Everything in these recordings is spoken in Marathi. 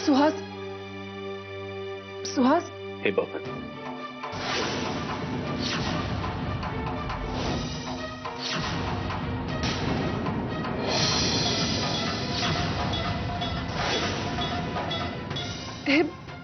सुहास, सुहास, हे बघ,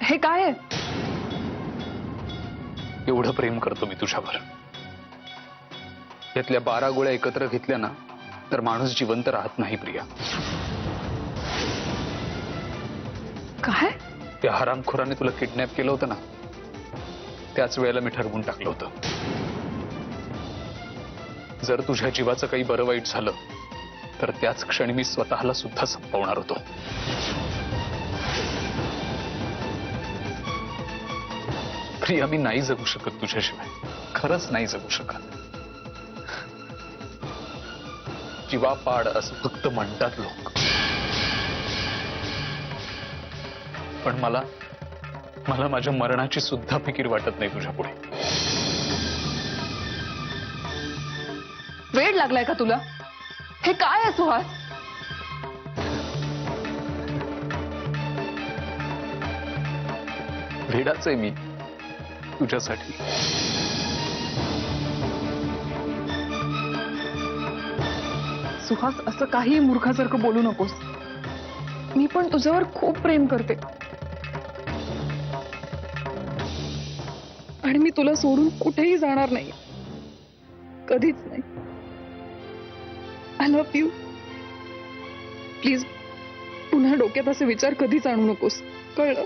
हे काय आहे? एवढं प्रेम करतो मी तुझ्यावर. यातल्या 12 गोळ्या एकत्र घेतल्या ना तर माणूस जिवंत राहत नाही प्रिया. काय? त्या हरामखोराने तुला किडनॅप केलं होतं ना, त्याच वेळेला मी ठरवून टाकलं होतं, जर तुझ्या जीवाचं काही बरं वाईट झालं तर त्याच क्षणी मी स्वतःला सुद्धा संपवणार होतो. प्रिया, मी नाही जगू शकत तुझ्याशिवाय, खरंच नाही जगू शकत. जीवापाड असं फक्त म्हणतात लोक, पण मला माझ्या मरणाची सुद्धा फिकीर वाटत नाही तुझ्या पुढे. वेळ लागलाय का तुला? हे काय आहे सुहास? वेडाच आहे मी तुझ्यासाठी. सुहास, असं काही मूर्खासारखं बोलू नकोस. मी पण तुझ्यावर खूप प्रेम करते आणि मी तुला सोडून कुठेही जाणार नाही, कधीच नाही. I love you. प्लीज पुन्हा डोक्यात असे विचार कधीच आणू नकोस, कळलं?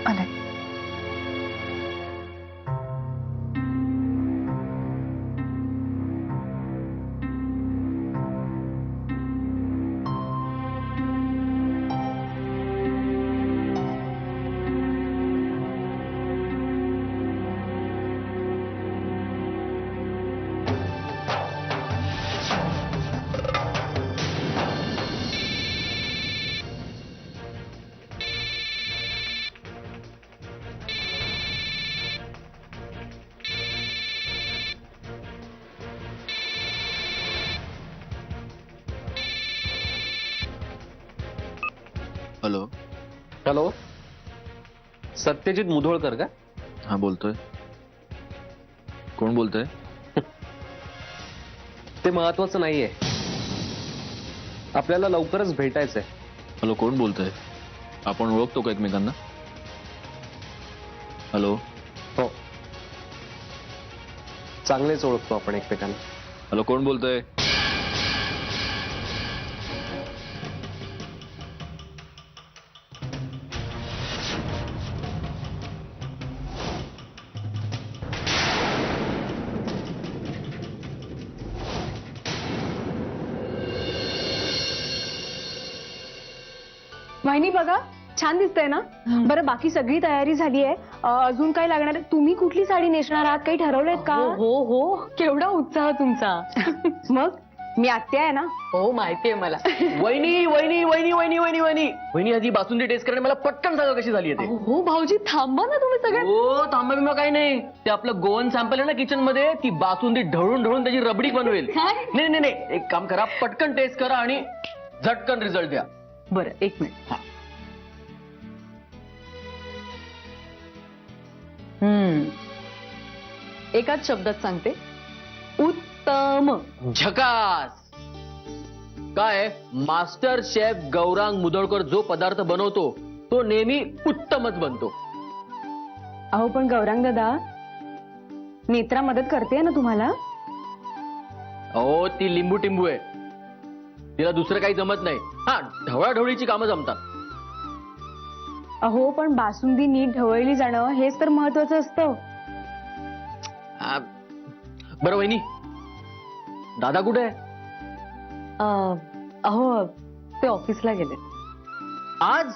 आलाय. हॅलो. हॅलो, सत्यजित मुधोळकर का? हा बोलतोय. कोण बोलतोय? ते महत्वाचं नाहीये, आपल्याला लवकरच भेटायचंय. हॅलो, कोण बोलतोय? आपण ओळखतो का एकमेकांना? हॅलो. हो, चांगलेच ओळखतो आपण एकमेकांना. हॅलो, कोण बोलतोय? वहिनी बघा, छान दिसतंय ना? बरं, बाकी सगळी तयारी झाली आहे. अजून काय लागणार आहे? तुम्ही कुठली साडी नेसणार आहात? काही ठरवलंय का? हो हो, केवढा उत्साह तुमचा. मग मी आत्या आहे ना. हो, माहितीये मला. वहिनी वहिनी वहिनी वहिनी वहिनी वहिनी वहिनी आधी बासुंदी टेस्ट करणे, मला पटकन सांगा कशी झाली आहे ते. हो भाऊजी, थांबा ना तुम्ही सगळे. हो, थांबा बिंबा काही नाही. ते आपलं गोवन सॅम्पल आहे ना किचन मध्ये, ती बासुंदी ढवळून ढवळून त्याची रबडी बनवेल. नाही नाही नाही, एक काम करा, पटकन टेस्ट करा आणि झटकन रिझल्ट द्या. बरं, एक मिनिट. एकाच शब्दात सांगते, उत्तम. झकास. काय, मास्टर शेफ गौरांग मुधोळकर जो पदार्थ बनवतो तो नेहमी उत्तमच बनतो. अहो पण गौरांग दादा, नेत्रा मदत करते ना तुम्हाला? अहो, ती लिंबू टिंबू आहे, तिला दुसरं काही जमत नाही. हा, ढवळाढवळीची कामं जमतात. अहो पण बासुंदी नीट ढवळली जाणं हेच तर महत्वाचं असतं. बरं वहिनी, दादा कुठे आहे? अहो, ते ऑफिसला गेले. आज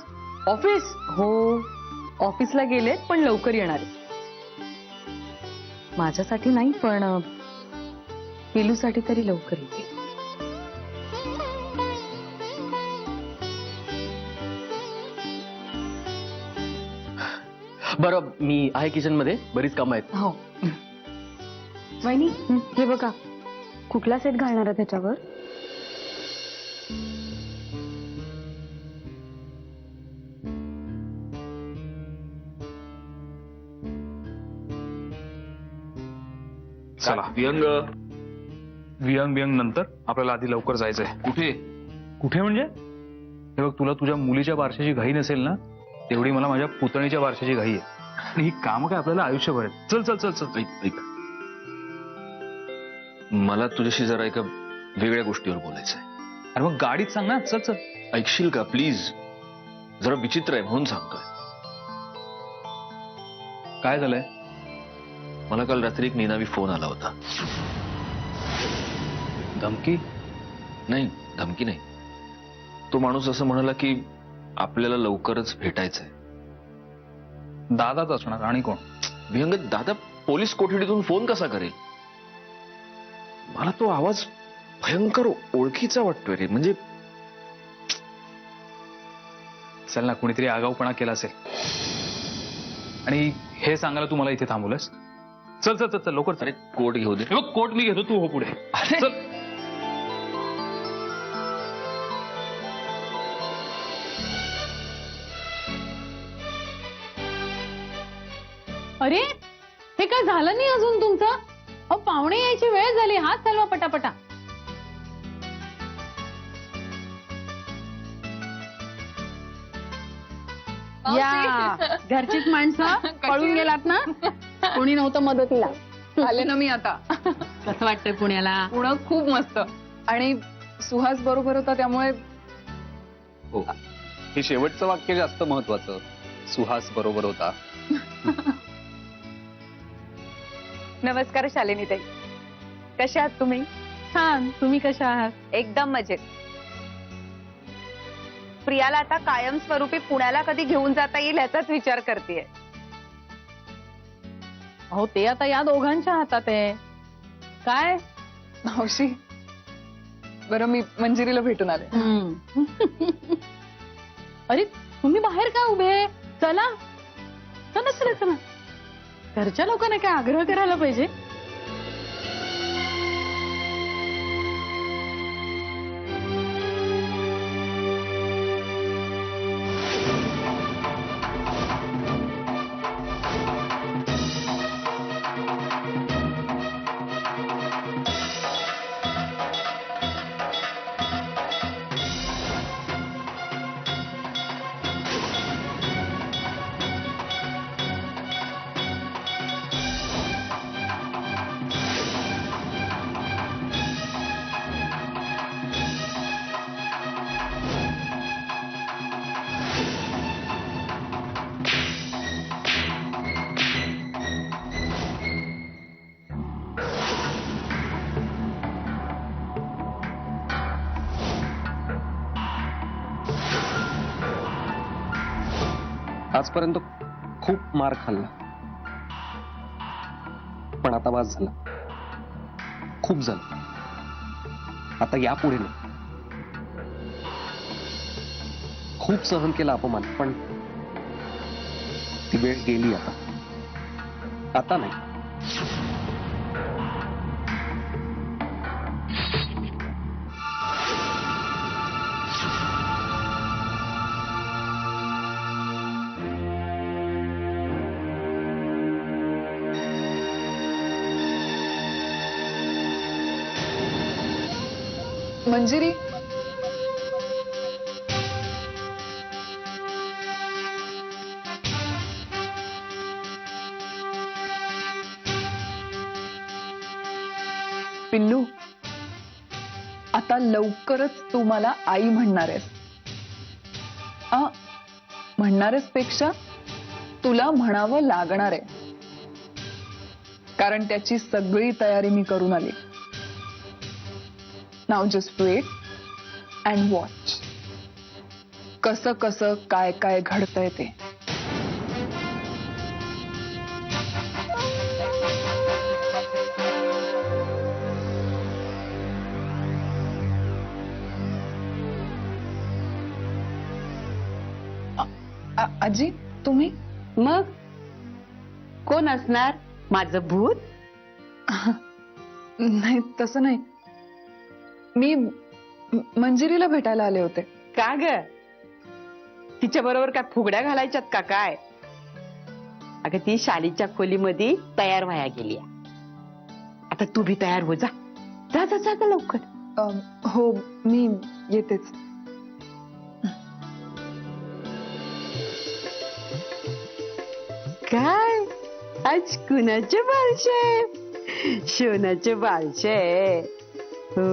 ऑफिस? हो, ऑफिसला गेलेत, पण लवकर येणार आहेत. माझ्यासाठी नाही, पण पिलूसाठी तरी लवकर येते. बरं, मी आहे किचन मध्ये, बरीच कामं आहेत. हो. वहिनी हे बघा कुठला सेट घालणार आहे त्याच्यावर? चला व्यंग विहंग बिहंग नंतर आपल्याला आधी लवकर जायचंय. कुठे? कुठे म्हणजे हे बघ, तुला तुझ्या मुलीच्या बारशाची घाई नसेल ना, तेवढी मला माझ्या पुतणीच्या बारशाची घाई आहे. आणि ही कामं काय आपल्याला आयुष्यभर आहेत. चल चल चल चल. ऐक मला तुझ्याशी जरा एका वेगळ्या गोष्टीवर बोलायचंय. अरे मग गाडीत सांग ना. चल चल. ऐकशील का प्लीज? जरा विचित्र आहे म्हणून सांगतोय. काय झालंय? मला काल रात्री एक निनावी फोन आला होता. धमकी? नाही, धमकी नाही. तो माणूस असं म्हणाला की आपल्याला लवकरच भेटायचंय. दादाच असणार आणि कोण? विहंग, दादा पोलीस कोठडीतून फोन कसा करेल? मला तो आवाज भयंकर ओळखीचा वाटतोय रे. म्हणजे चल ना, कुणीतरी आगाऊपणा केला असेल आणि हे सांगायला तू मला इथे थांबवलंस. चल चल चल चल लवकर. अरे कोट घेऊ दे. हे बघ, कोट मी घेतो, तू हो पुढे. अरे चल. अरे हे काय झालं नाही अजून तुमचं? अहो पाहुणे यायची वेळ झाली. हात चालवा पटापटा. या घरचीच माणसं पळून गेलात ना? कोणी नव्हतं मदतीला. आले ना मी आता. कसं वाटतंय पुण्याला? पुणं खूप मस्त. आणि सुहास बरोबर होता त्यामुळे हो, हे शेवटचं वाक्य जास्त महत्वाचं. सुहास बरोबर होता. नमस्कार शालिनी ताई, कशा आहात तुम्ही? छान. तुम्ही कशा आहात? एकदम मजेत. प्रियाला आता कायमस्वरूपी पुण्याला कधी घेऊन जाता येईल याचाच विचार करतेय. अहो ते आता या दोघांच्या हातात आहे. काय? मावशी बरं मी मंजिरीला भेटून आले. अरे तुम्ही बाहेर का उभे? चला चला चला चला. घरच्या लोकांना काय आग्रह करायला पाहिजे? आजपर्यंत खूप मार खाल्ला, पण आता वाज झाला. खूप झालं. आता यापुढे नाही. खूप सहन केला अपमान, पण ती वेळ गेली. आता नाही. मंजिरी पिल्लू, आता लवकरच तू मला आई म्हणणार आहेस. म्हणणारेस पेक्षा तुला म्हणावं लागणार आहे, कारण त्याची सगळी तयारी मी करून आली. Now just wait and watch कसं कसं काय काय घडतंय ते. आजी तुम्ही? मग कोण असणार? माझं भूत? नाही तसं नाही, मी मंजिरीला भेटायला आले होते. का ग तिच्या बरोबर काय फुगड्या घालायच्यात का काय? अगं ती शालीच्या खोलीमध्ये तयार व्हाया गेली. आता तू बी तयार हो, जा जा जा जा लवकर. हो मी येतेच. काय आज कुणाचे बालशे? शोनाचे बालशे. हो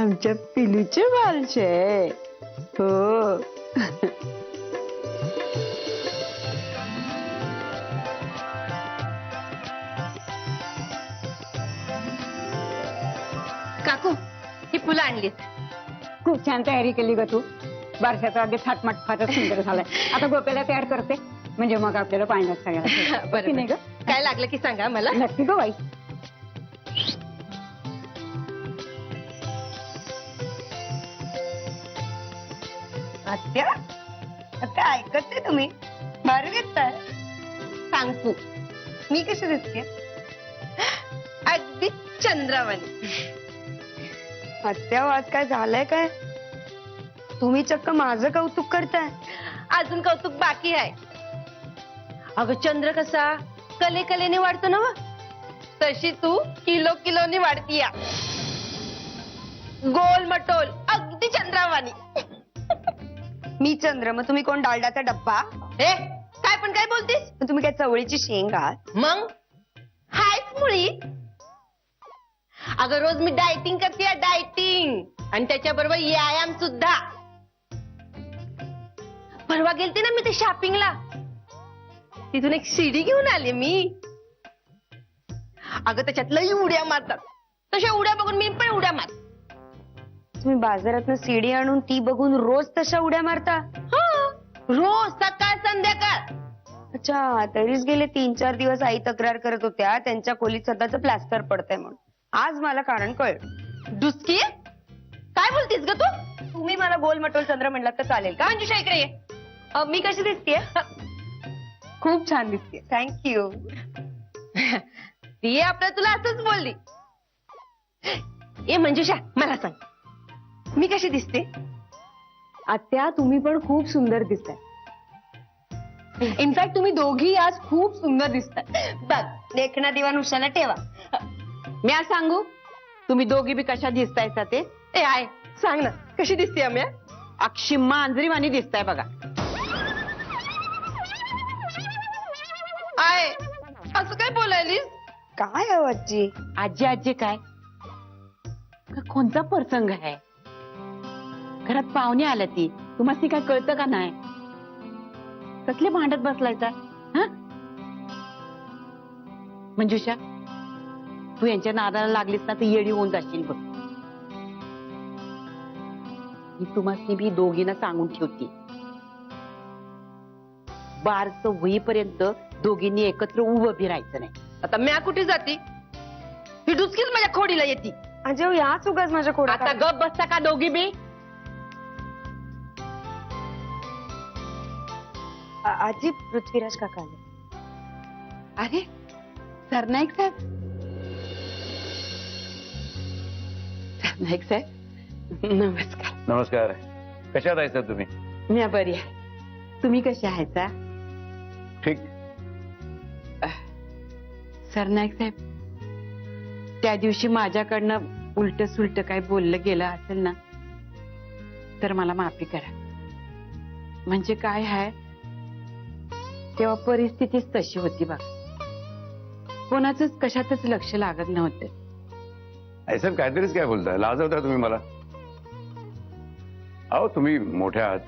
आमच्या पिलूचे बालशे. हो काकू ही फुलं आणलीत. खूप छान तयारी केली ग तू. बारशाचा अगदी थाटमाट फारच सुंदर झालाय. आता गोप्याला तयार करते, म्हणजे मग आपल्याला पाण्यात सगळ्याला बरं नाही ग. काय लागलं की सांगा मला. नक्की ग बाई. आत्या आता ऐकत नाही तुम्ही. भारी दिसताय. सांग तू मी कशी दिसते? अगदी चंद्रावाणी. आत्या आज काय झालंय काय? तुम्ही चक्क माझं कौतुक करताय. अजून कौतुक बाकी आहे. अगं चंद्र कसा कले कलेने वाढतो ना, तशी तू किलो किलोनी वाढतीया. गोल मटोल अगदी चंद्रावाणी. मी चंद्र, मग तुम्ही कोण डालडाचा डब्बा? ए काय पण काय बोलतीस? तुम्ही काय चवळीची शेंग आहात? मग हायच मुळी. अगं रोज मी डायटिंग करते, डायटिंग, आणि त्याच्याबरोबर व्यायाम सुद्धा. परवा गेलते ना मी ते शॉपिंगला, तिथून एक सीडी घेऊन आले मी. अगं त्याच्यात लई उड्या मारतात. तशा उड्या बघून मी पण उड्या मार. तुम्ही बाजारातनं सीडी आणून ती बघून रोज तशा उड्या मारता? रोज सकाळ संध्याकाळ. अच्छा, तरीच गेले 3-4 दिवस आई तक्रार करत होत्या त्यांच्या खोलीत स्वतःच प्लास्टर पडतंय म्हणून. आज मला कारण कळलं. डुसकी काय बोलतीस ग तू? तुम्ही मला गोल मटोल चंद्र म्हणलात तर चालेल का? मंजुषा इकडे ये. मी कशी दिसतेय? खूप छान दिसते. थँक्यू. ती आपल्या तुला असंच बोलली. ए मंजुषा मला सांग, मी कशी दिसते? आत्या तुम्ही पण खूप सुंदर दिसताय. इनफॅक्ट तुम्ही दोघी आज खूप सुंदर दिसताय. बघ देखणा दिवा नुसाला ठेवा. मी आज सांगू तुम्ही दोघी बी कशा दिसतायचा ते? ए आहे सांग ना कशी दिसते आम्ही? अक्षी मांजरीवाणी दिसताय बघा. आहे असं काय बोलायलीस? काय आहे आजी? आजी आजी काय? का कोणता प्रसंग आहे? घरात पाहुणे आल्या ती तुम्हाला काय कळतं का नाही? कसले भांडत बसलायचा? हा मंजुषा, तू यांच्या नादाला लागलीस ना तर येडी होऊन जाशील बघ. मी तुम्हाला भी दोघींना सांगून ठेवते, बारचं होईपर्यंत दोघींनी एकत्र उभं बी राहायचं नाही. आता म्या कुठे जाती? ही डुसकीच माझ्या खोडीला येते. अजय याच उगाच माझ्या खोडा. आता गप बसता का दोघी बी? आजी पृथ्वीराज काका आले. अरे सरनाईक साहेब. सरनाईक साहेब नमस्कार. नमस्कार. कशात आहे सर तुम्ही? मी बरी आहे. तुम्ही कसे आहे सा? ठीक. सरनाईक साहेब, त्या दिवशी माझ्याकडनं उलट सुलट काय बोललं गेलं असेल ना तर मला माफी करा. म्हणजे काय आहे, तेव्हा परिस्थितीच तशी होती बघ. कोणाचंच कशातच लक्ष लागत नव्हतं. साहेब काहीतरीच काय बोलताय, लाजवताय तुम्ही मला. अहो तुम्ही मोठ्या आहात,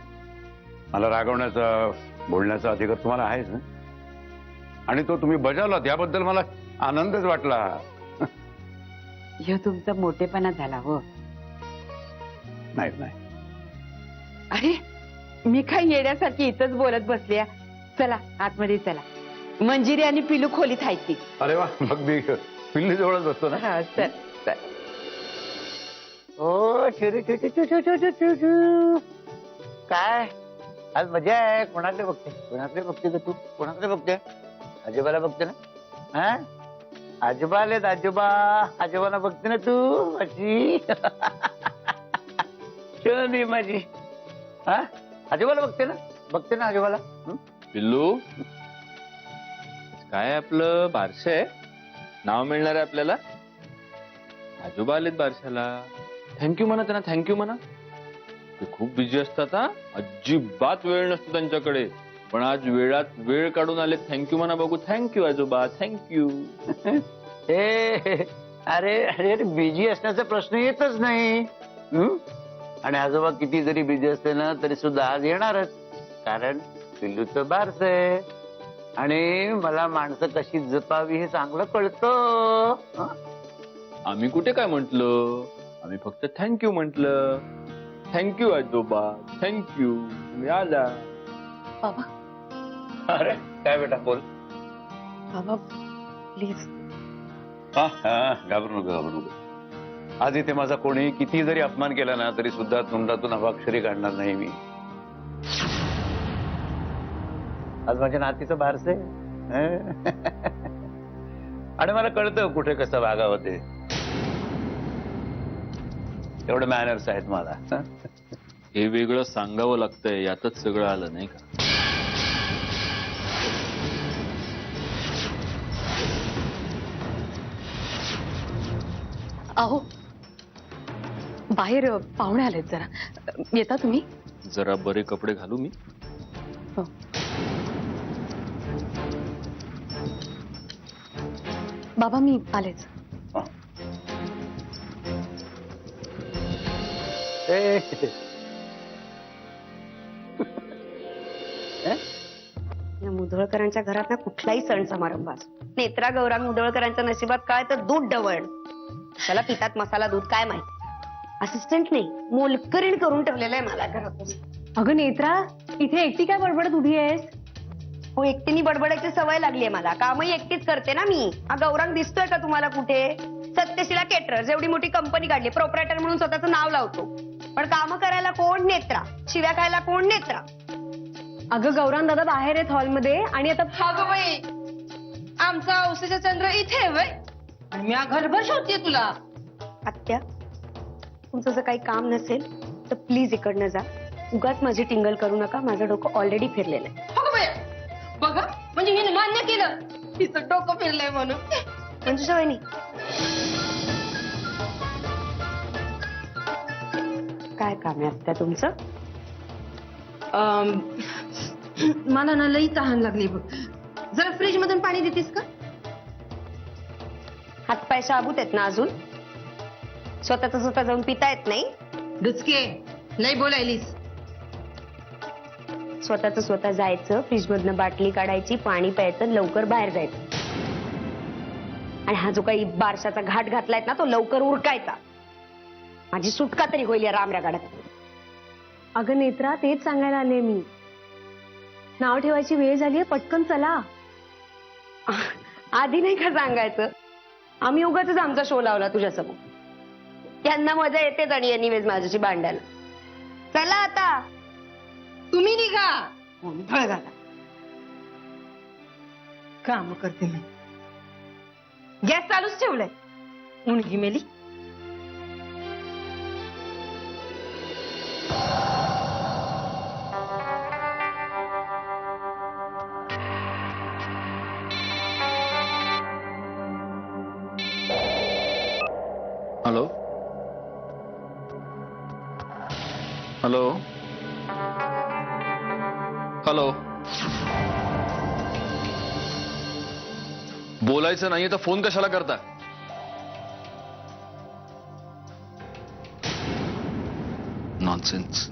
मला रागवण्याचा बोलण्याचा अधिकार तुम्हाला आहेच ना, आणि तो तुम्ही बजावलात याबद्दल मला आनंदच वाटला. ह्यो तुमचा मोठेपणा झाला हो. नाही नाही, अरे मी काय येण्यासारखी इथंच बोलत बसले. चला आतमध्ये चला, मंजिरी आणि पिलू खोलीत आहेत ती. अरे वा, मग मी पिल्ली जवळच बसतो ना. हा चल चल. ओ काय आज मजा आहे. कोणाकडे बघते? कोणाकडे बघते का तू? कोणाकडे बघते? आजोबाला बघते ना? हा आजोबा आलेत आजोबा. आजोबाला बघते ना तू अशी. शोनी माझी. हा आजोबाला बघते ना आजोबाला. पिल्लू काय आपलं बारशे आहे, नाव मिळणार आहे आपल्याला. आजोबा आलेत बारशाला, थँक्यू म्हणा त्यांना, थँक्यू म्हणा. ते खूप बिझी असतात हा, अजिबात वेळ नसतो त्यांच्याकडे, पण आज वेळात वेळ काढून आले. थँक्यू म्हणा बघू. थँक्यू आजोबा, थँक्यू. अरे अरे बिझी असण्याचा प्रश्न येतच नाही. आणि आजोबा किती जरी बिझी असते ना तरी सुद्धा आज येणारच, कारण पिल्लूचं बारस आहे आणि मला माणसं कशी जपावी हे चांगलं कळतं. आम्ही कुठे काय म्हंटल, आम्ही फक्त थँक्यू म्हंटल. थँक्यू आजोबा, थँक्यू. तुम्ही आला. बाबा अरे काय बेटा बोल. बाबा प्लीज. घाबरू नको. आज इथे माझा कोणी किती जरी अपमान केला ना तरी सुद्धा तोंडातून अवाक्षरी काढणार नाही मी. आज माझ्या नातीचं बारस आहे आणि मला कळतं कुठे कसं वागावं ते. एवढे मॅनर्स आहेत मला. हे वेगळं सांगावं लागतंय, यातच सगळं आलं नाही का. अहो बाहेर पाहुणे आलेत, जरा येता तुम्ही. जरा बरे कपडे घालू मी. हो. बाबा मी आलेच. या मुधोळकरांच्या घरात ना कुठलाही सण समारंभ असो, नेत्रा गौरांग मुधोळकरांच्या नशिबात काय तर दूध डवण. त्याला पितात मसाला दूध काय माहिती. असिस्टंट नाही मोलकरीण करून ठेवलेलं आहे मला घरातून. अगं नेत्रा, इथे एकटी काय बडबडत उभी आहेस? हो एकटीने बडबडायची सवय लागलीये मला. कामही एकटीच करते ना मी. हा गौरांग दिसतोय का तुम्हाला कुठे? सत्यशिला केटरर्स एवढी मोठी कंपनी काढली, प्रोप्रायटर म्हणून स्वतःचं नाव लावतो, पण काम करायला कोण? नेत्रा. शिव्या खायला कोण? नेत्रा. अगं गौरांग दादा बाहेर आहेत हॉलमध्ये आणि आता अगं बाई, आमचा औषधाचा चंद्र इथे आहे वय आणि मी घरभर शोधते तुला. आत्या, तुमचं जर काही काम नसेल तर प्लीज इकडनं जा. उगाच माझी टिंगल करू नका, माझं डोकं ऑलरेडी फिरलेलं आहे. बघा म्हणजे हिने मान्य केलं तिचं डोकं फिरलंय म्हणून. मंजुषा वहिनी, काय काम आहे आत्या तुमचं? मला ना लई तहान लागली बघ, जरा फ्रीज मधून पाणी देतेस का? हातपाय शाबूत आहेत ना अजून? स्वतः जाऊन पिता येत नाही? डुचके लई बोलायलीस. स्वतः जायचं, फ्रीज मधनं बाटली काढायची, पाणी प्यायचं, लवकर बाहेर जायचं. आणि हा जो काही बारशाचा घाट घातलाय ना तो लवकर उरकायचा. माझी सुटका तरी होईल या रामऱ्या गाड्यात. अगं नेत्रा, तेच सांगायला आले मी. नाव ठेवायची वेळ झालीये, पटकन चला. आधी नाही का सांगायचं? आम्ही उगाच आमचा शो लावला तुझ्यासमोर. त्यांना मजा येतेच आणि एनिवेज माझ्याशी भांडायला. चला आता तुम्ही निघा. फळ घाला. काम करते मी. गॅस चालूच ठेवलाय. मुलगी मेली. Hello hello hello. बोलायचं नाहीये तर फोन कशाला करता? नॉनसेन्स.